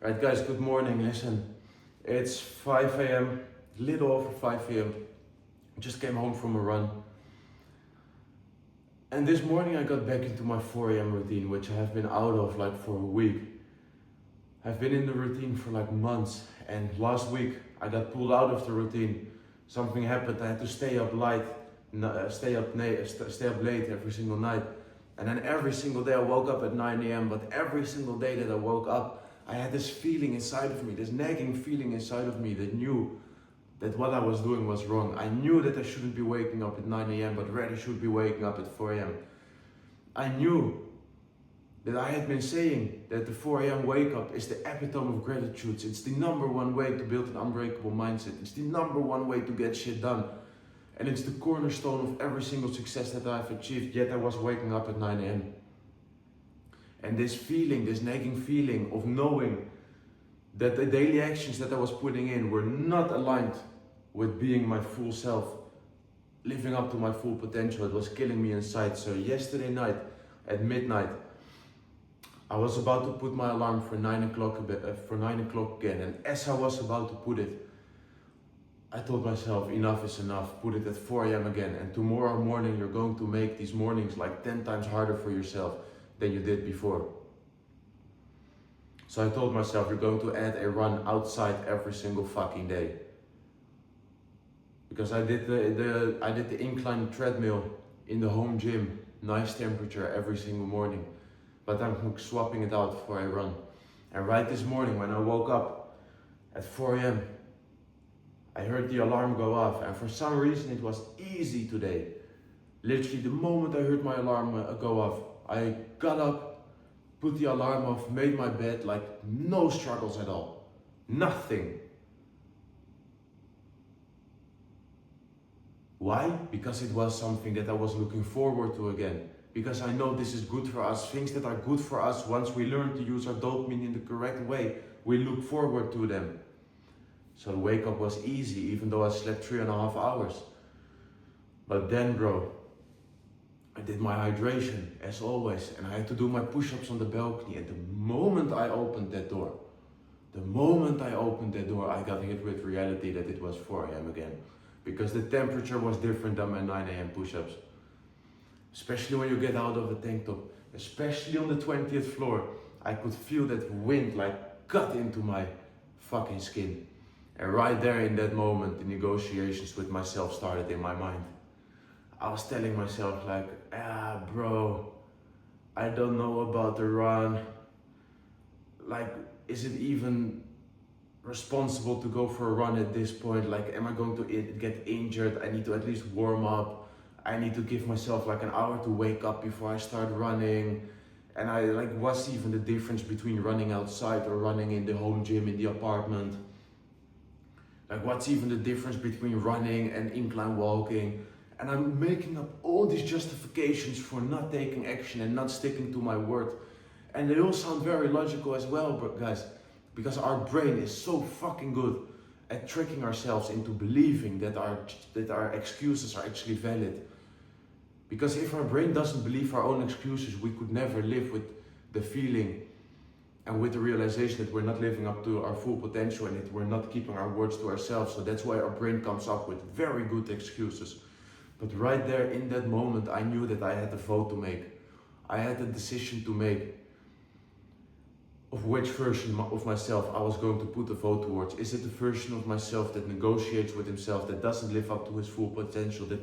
Right guys, good morning. Listen, it's 5 a.m, little over 5 a.m. Just came home from a run. And this morning I got back into my 4 a.m. routine, which I have been out of like for a week. I've been in the routine for like months, and last week I got pulled out of the routine. Something happened, I had to stay up late every single night. And then every single day I woke up at 9 a.m, but every single day that I woke up, I had this feeling inside of me, this nagging feeling inside of me that knew that what I was doing was wrong. I knew that I shouldn't be waking up at 9 a.m, but rather should be waking up at 4 a.m. I knew that I had been saying that the 4 a.m. wake up is the epitome of gratitude. It's the number one way to build an unbreakable mindset. It's the number one way to get shit done. And it's the cornerstone of every single success that I've achieved, yet I was waking up at 9 a.m. And this feeling, this nagging feeling of knowing that the daily actions that I was putting in were not aligned with being my full self, living up to my full potential, it was killing me inside. So yesterday night at midnight, I was about to put my alarm for 9 o'clock again, and as I was about to put it, I told myself enough is enough, put it at 4 a.m. again, and tomorrow morning you're going to make these mornings like 10 times harder for yourself than you did before. So I told myself you're going to add a run outside every single fucking day. Because I did the incline treadmill in the home gym, nice temperature every single morning. But I'm swapping it out for a run. And right this morning when I woke up at 4 a.m, I heard the alarm go off, and for some reason it was easy today. Literally the moment I heard my alarm go off, I got up, put the alarm off, made my bed, like no struggles at all. Nothing. Why? Because it was something that I was looking forward to again. Because I know this is good for us. Things that are good for us, once we learn to use our dopamine in the correct way, we look forward to them. So the wake up was easy, even though I slept 3.5 hours. But then, bro, I did my hydration, as always, and I had to do my push-ups on the balcony. And the moment I opened that door, I got hit with reality that it was 4 a.m. again. Because the temperature was different than my 9 a.m. push-ups. Especially when you get out of the tank top, especially on the 20th floor, I could feel that wind like cut into my fucking skin. And right there in that moment, the negotiations with myself started in my mind. I was telling myself like, bro, I don't know about the run. Like, is it even responsible to go for a run at this point? Like, am I going to get injured? I need to at least warm up. I need to give myself like an hour to wake up before I start running. And I like, what's even the difference between running outside or running in the home gym in the apartment? Like, what's even the difference between running and incline walking? And I'm making up all these justifications for not taking action and not sticking to my word. And they all sound very logical as well, guys, because our brain is so fucking good at tricking ourselves into believing that our excuses are actually valid. Because if our brain doesn't believe our own excuses, we could never live with the feeling and with the realization that we're not living up to our full potential and that we're not keeping our words to ourselves. So that's why our brain comes up with very good excuses. But right there in that moment, I knew that I had a vote to make. I had a decision to make of which version of myself I was going to put the vote towards. Is it the version of myself that negotiates with himself, that doesn't live up to his full potential, that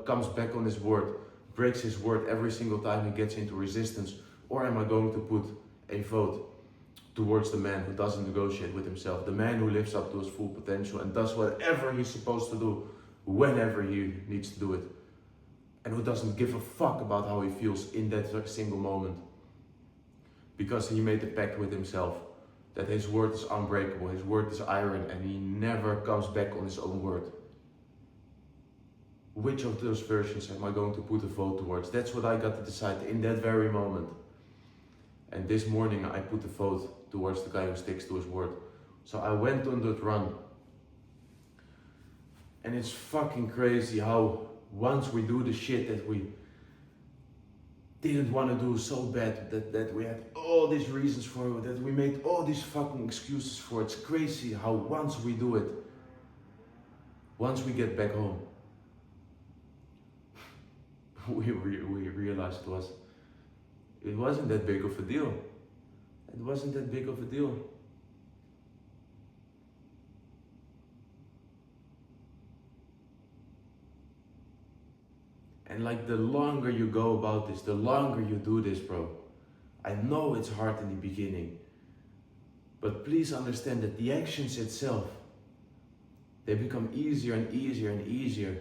comes back on his word, breaks his word every single time he gets into resistance? Or am I going to put a vote towards the man who doesn't negotiate with himself, the man who lives up to his full potential and does whatever he's supposed to do, whenever he needs to do it, and who doesn't give a fuck about how he feels in that single moment? Because he made a pact with himself that his word is unbreakable, his word is iron, and he never comes back on his own word. Which of those versions am I going to put a vote towards? That's what I got to decide in that very moment. And this morning I put a vote towards the guy who sticks to his word. So I went on that run. And it's fucking crazy how once we do the shit that we didn't want to do so bad that we had all these reasons for it, that we made all these fucking excuses for it. It's crazy how once we do it, once we get back home, we realized it wasn't that big of a deal. It wasn't that big of a deal. And like the longer you go about this, the longer you do this, bro. I know it's hard in the beginning, but please understand that the actions itself, they become easier and easier and easier.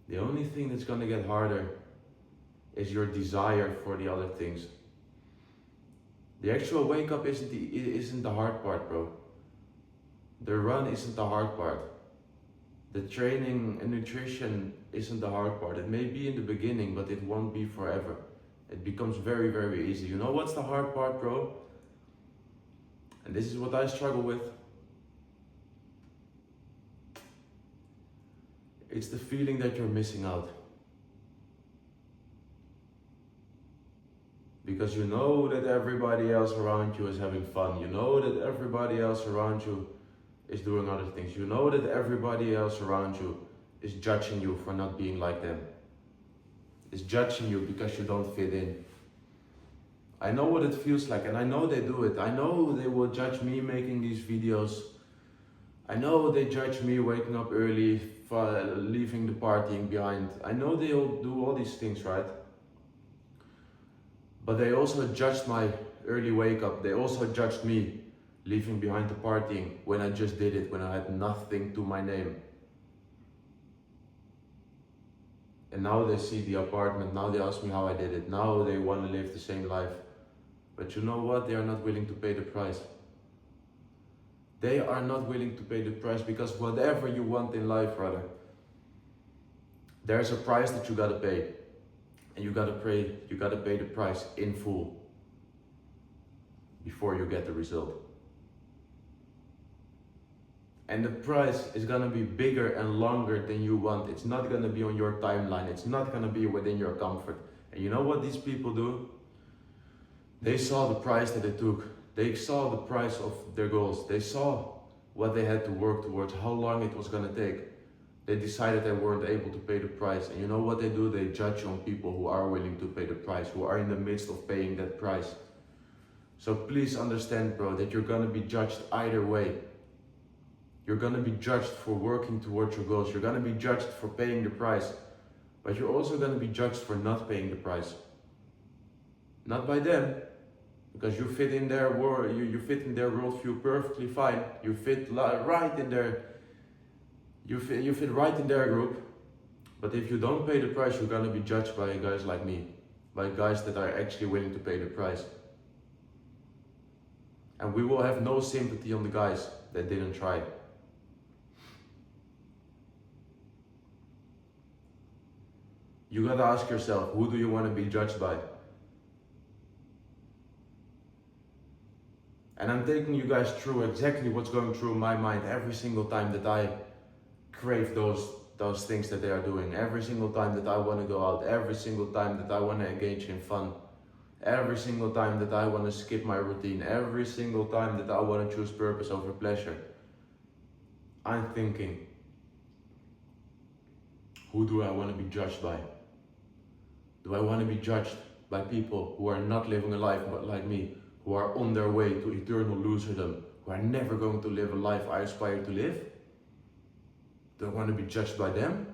The only thing that's gonna get harder is your desire for the other things. The actual wake up isn't the hard part, bro. The run isn't the hard part. The training and nutrition isn't the hard part. It may be in the beginning, but it won't be forever. It becomes very, very easy. You know what's the hard part, bro? And this is what I struggle with. It's the feeling that you're missing out. Because you know that everybody else around you is having fun. You know that everybody else around you is doing other things. You know that everybody else around you is judging you for not being like them. Is judging you because you don't fit in. I know what it feels like, and I know they do it. I know they will judge me making these videos. I know they judge me waking up early, leaving the partying behind. I know they'll do all these things, right? But they also judged my early wake up. They also judged me leaving behind the partying when I just did it, when I had nothing to my name. And now they see the apartment, now they ask me how I did it, now they want to live the same life. But you know what? They are not willing to pay the price. They are not willing to pay the price, because whatever you want in life, brother, there's a price that you gotta pay. And you gotta pay the price in full before you get the result. And the price is gonna be bigger and longer than you want. It's not gonna be on your timeline. It's not gonna be within your comfort. And you know what these people do? They saw the price that it took. They saw the price of their goals. They saw what they had to work towards, how long it was gonna take. They decided they weren't able to pay the price. And you know what they do? They judge on people who are willing to pay the price, who are in the midst of paying that price. So please understand, bro, that you're gonna be judged either way. You're gonna be judged for working towards your goals. You're gonna be judged for paying the price. But you're also gonna be judged for not paying the price. Not by them, because you fit in their world, you fit in their worldview perfectly fine. You fit right in their, you fit right in their group. But if you don't pay the price, you're gonna be judged by guys like me, by guys that are actually willing to pay the price. And we will have no sympathy on the guys that didn't try. You gotta ask yourself, who do you want to be judged by? And I'm taking you guys through exactly what's going through my mind every single time that I crave those things that they are doing. Every single time that I want to go out. Every single time that I want to engage in fun. Every single time that I want to skip my routine. Every single time that I want to choose purpose over pleasure. I'm thinking, who do I want to be judged by? Do I want to be judged by people who are not living a life like me, who are on their way to eternal loserdom, who are never going to live a life I aspire to live? Do I want to be judged by them?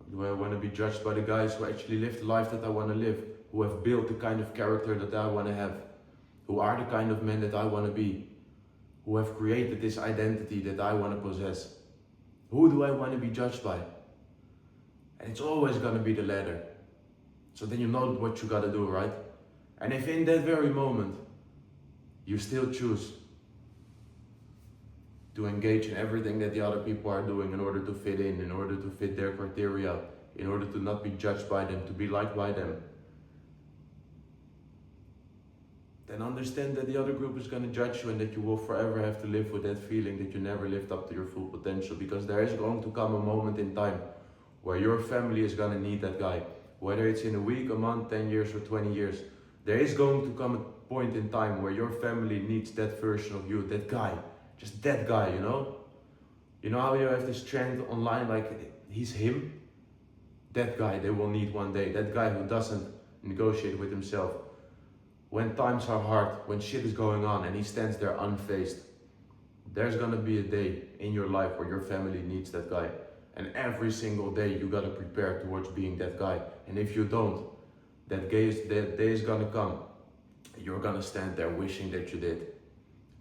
Or do I want to be judged by the guys who actually live the life that I want to live, who have built the kind of character that I want to have, who are the kind of men that I want to be, who have created this identity that I want to possess? Who do I want to be judged by? And it's always going to be the latter. So then you know what you got to do, right? And if in that very moment you still choose to engage in everything that the other people are doing in order to fit in order to fit their criteria, in order to not be judged by them, to be liked by them, then understand that the other group is going to judge you and that you will forever have to live with that feeling that you never lived up to your full potential, because there is going to come a moment in time where your family is gonna need that guy. Whether it's in a week, a month, 10 years or 20 years, there is going to come a point in time where your family needs that version of you, that guy, just that guy, you know? You know how you have this trend online, like he's him? That guy they will need one day, that guy who doesn't negotiate with himself. When times are hard, when shit is going on and he stands there unfazed, there's gonna be a day in your life where your family needs that guy. And every single day you gotta prepare towards being that guy. And if you don't, that day is gonna come. You're gonna stand there wishing that you did,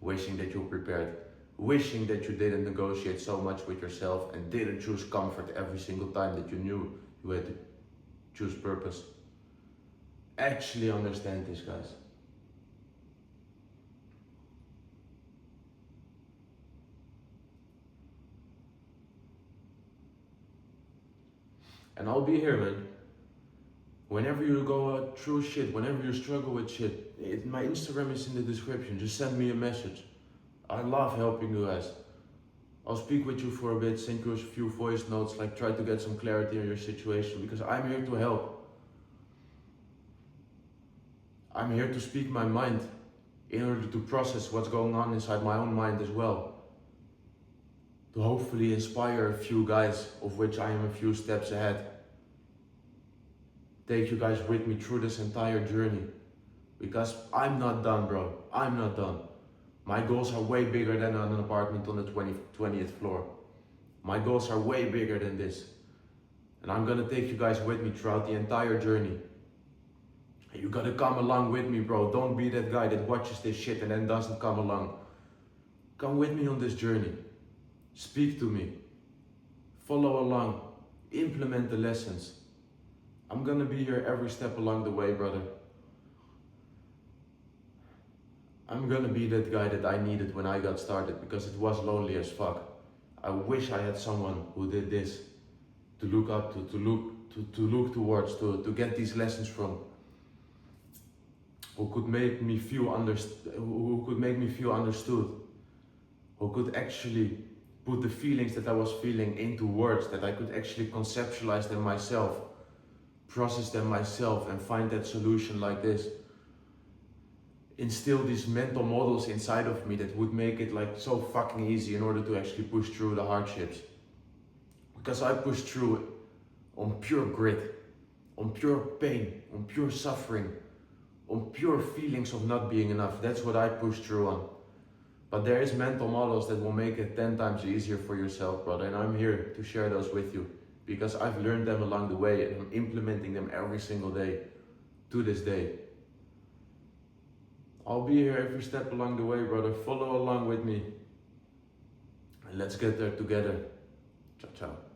wishing that you prepared, wishing that you didn't negotiate so much with yourself and didn't choose comfort every single time that you knew you had to choose purpose. Actually understand this, guys. And I'll be here, man. Whenever you go through shit, whenever you struggle with shit, my Instagram is in the description. Just send me a message. I love helping you guys. I'll speak with you for a bit, send you a few voice notes, like try to get some clarity on your situation, because I'm here to help. I'm here to speak my mind in order to process what's going on inside my own mind as well. To hopefully inspire a few guys, of which I am a few steps ahead. Take you guys with me through this entire journey. Because I'm not done, bro. I'm not done. My goals are way bigger than an apartment on the 20th floor. My goals are way bigger than this. And I'm gonna take you guys with me throughout the entire journey. And you gotta come along with me, bro. Don't be that guy that watches this shit and then doesn't come along. Come with me on this journey. Speak to me. Follow along. Implement the lessons. I'm gonna be here every step along the way, brother. I'm gonna be that guy that I needed when I got started, because it was lonely as fuck. I wish I had someone who did this to look up to look towards, to get these lessons from. Who could make me feel understood, who could actually put the feelings that I was feeling into words, that I could actually conceptualize them myself, process them myself, and find that solution like this. Instill these mental models inside of me that would make it like so fucking easy in order to actually push through the hardships. Because I pushed through it on pure grit, on pure pain, on pure suffering, on pure feelings of not being enough. That's what I pushed through on. But there is mental models that will make it 10 times easier for yourself, brother. And I'm here to share those with you, because I've learned them along the way and I'm implementing them every single day to this day. I'll be here every step along the way, brother. Follow along with me. And let's get there together. Ciao, ciao.